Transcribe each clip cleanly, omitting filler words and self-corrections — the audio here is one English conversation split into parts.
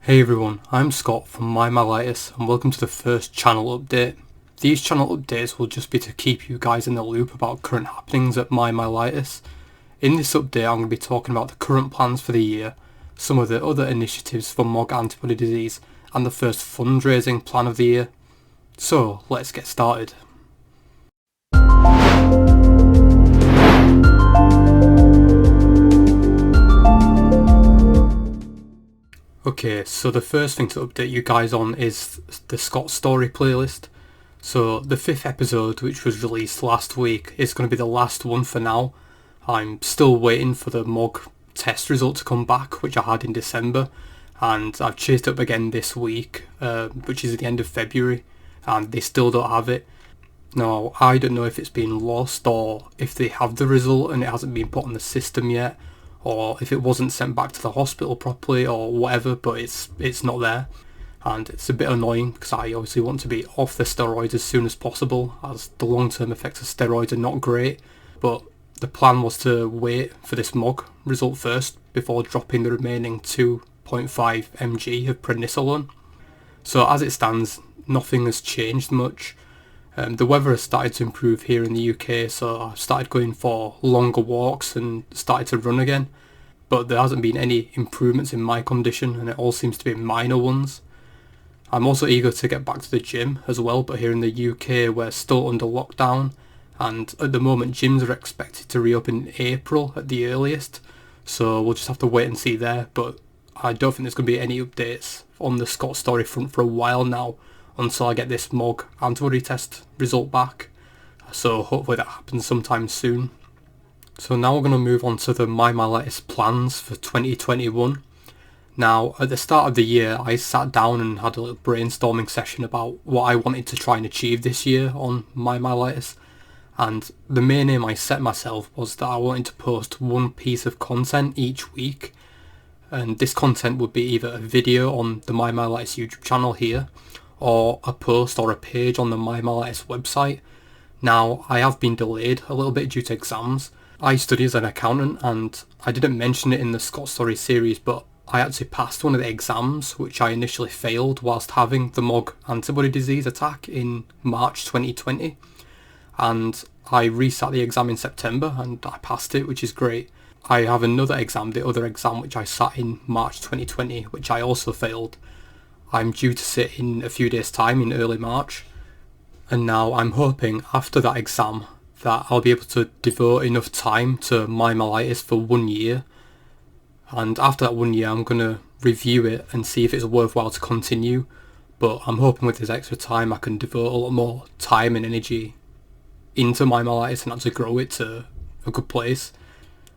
Hey everyone, I'm Scott from MyMyelitis and welcome to the first channel update. These channel updates will just be to keep you guys in the loop about current happenings at MyMyelitis. In this update I'm going to be talking about the current plans for the year, some of the other initiatives for MOG antibody disease and the first fundraising plan of the year. So let's get started. Okay, so the first thing to update you guys on is the Scott Story playlist. So the 5th episode, which was released last week, is going to be the last one for now. I'm still waiting for the MOG test result to come back, which I had in December, and I've chased up again this week, which is at the end of February, and they still don't have it. Now, I don't know if it's been lost or if they have the result and it hasn't been put on the system yet, or if it wasn't sent back to the hospital properly or whatever, but it's not there. And it's a bit annoying because I obviously want to be off the steroids as soon as possible, as the long-term effects of steroids are not great. But the plan was to wait for this MOG result first before dropping the remaining 2.5 mg of prednisolone. So as it stands, nothing has changed much. The weather has started to improve here in the UK, so I've started going for longer walks and started to run again. But there hasn't been any improvements in my condition, and it all seems to be minor ones. I'm also eager to get back to the gym as well, but here in the UK we're still under lockdown, and at the moment gyms are expected to reopen in April at the earliest, so we'll just have to wait and see there. But I don't think there's going to be any updates on the Scott Story front for a while now, until I get this MOG antibody test result back. So hopefully that happens sometime soon. So now we're going to move on to the MyMyelitis plans for 2021. Now, at the start of the year, I sat down and had a little brainstorming session about what I wanted to try and achieve this year on MyMyelitis. And the main aim I set myself was that I wanted to post one piece of content each week. And this content would be either a video on the MyMyelitis YouTube channel here, or a post or a page on the MyMyelitis website. Now, I have been delayed a little bit due to exams. I study as an accountant and I didn't mention it in the Scott Story series, but I actually passed one of the exams which I initially failed whilst having the MOG antibody disease attack in March 2020. And I resat the exam in September and I passed it, which is great. I have another exam, the other exam which I sat in March 2020, which I also failed. I'm due to sit in a few days' time in early March, and now I'm hoping after that exam that I'll be able to devote enough time to MyMyelitis for 1 year, and after that 1 year I'm going to review it and see if it's worthwhile to continue. But I'm hoping with this extra time I can devote a lot more time and energy into MyMyelitis and actually grow it to a good place.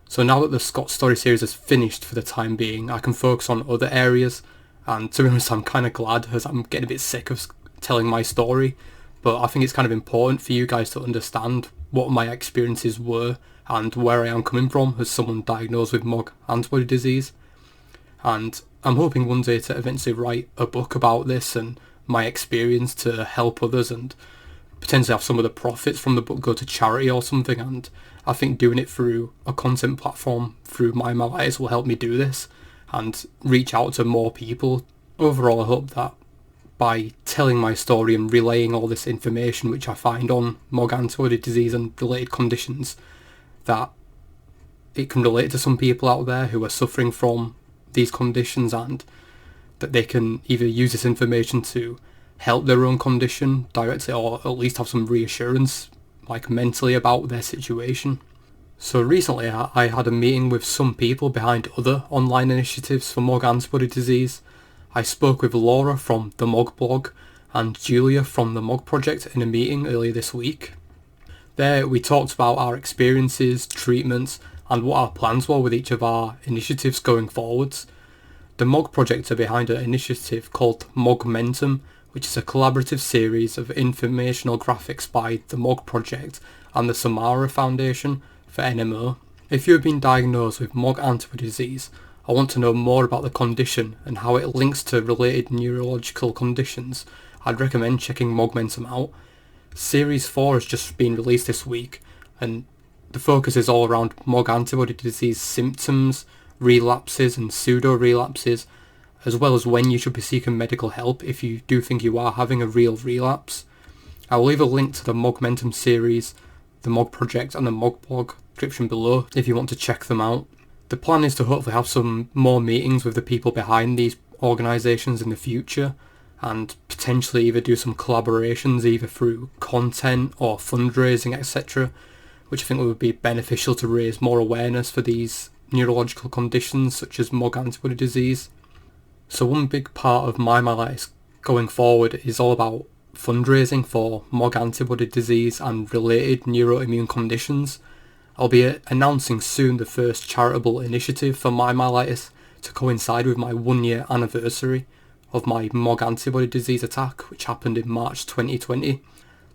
So now that the Scott Story series is finished for the time being, I can focus on other areas. And to be honest, I'm kind of glad, as I'm getting a bit sick of telling my story, but I think it's kind of important for you guys to understand what my experiences were and where I am coming from as someone diagnosed with MOG antibody disease. And I'm hoping one day to eventually write a book about this and my experience to help others, and potentially have some of the profits from the book go to charity or something. And I think doing it through a content platform through MyMyelitis will help me do this and reach out to more people. Overall, I hope that by telling my story and relaying all this information which I find on MOG antibody disease and related conditions, that it can relate to some people out there who are suffering from these conditions, and that they can either use this information to help their own condition directly, or at least have some reassurance, like mentally, about their situation. So recently I had a meeting with some people behind other online initiatives for MOG antibody disease. I spoke with Laura from the MOG blog and Julia from the MOG project in a meeting earlier this week. There we talked about our experiences, treatments, and what our plans were with each of our initiatives going forwards. The MOG project are behind an initiative called MOGmentum, which is a collaborative series of informational graphics by the MOG project and the Samara Foundation for NMO. If you have been diagnosed with MOG antibody disease, I want to know more about the condition and how it links to related neurological conditions, I'd recommend checking MOGmentum out. Series 4 has just been released this week, and the focus is all around MOG antibody disease symptoms, relapses and pseudo-relapses, as well as when you should be seeking medical help if you do think you are having a real relapse. I will leave a link to the Mogmentum series, the Mog Project and the Mog blog description below if you want to check them out. The plan is to hopefully have some more meetings with the people behind these organisations in the future, and potentially either do some collaborations either through content or fundraising, etc., which I think would be beneficial to raise more awareness for these neurological conditions such as MOG antibody disease. So one big part of MyMyelitis going forward is all about fundraising for MOG antibody disease and related neuroimmune conditions. I'll be announcing soon the first charitable initiative for MyMyelitis to coincide with my 1 year anniversary of my MOG antibody disease attack, which happened in March 2020.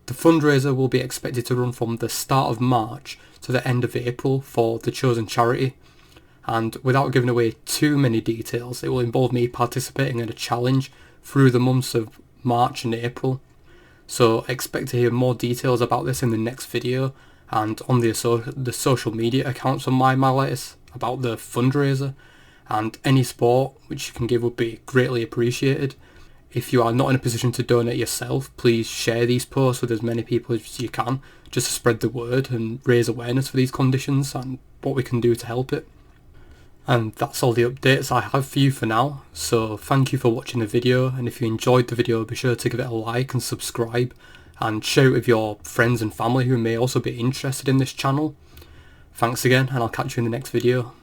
The fundraiser will be expected to run from the start of March to the end of April for the chosen charity, and without giving away too many details, it will involve me participating in a challenge through the months of March and April. So expect to hear more details about this in the next video and on the social media accounts of MyMyelitis about the fundraiser, and any support which you can give would be greatly appreciated. If you are not in a position to donate yourself, please share these posts with as many people as you can, just to spread the word and raise awareness for these conditions and what we can do to help it. And that's all the updates I have for you for now, so thank you for watching the video, and if you enjoyed the video be sure to give it a like and subscribe, and share it with your friends and family who may also be interested in this channel. Thanks again, and I'll catch you in the next video.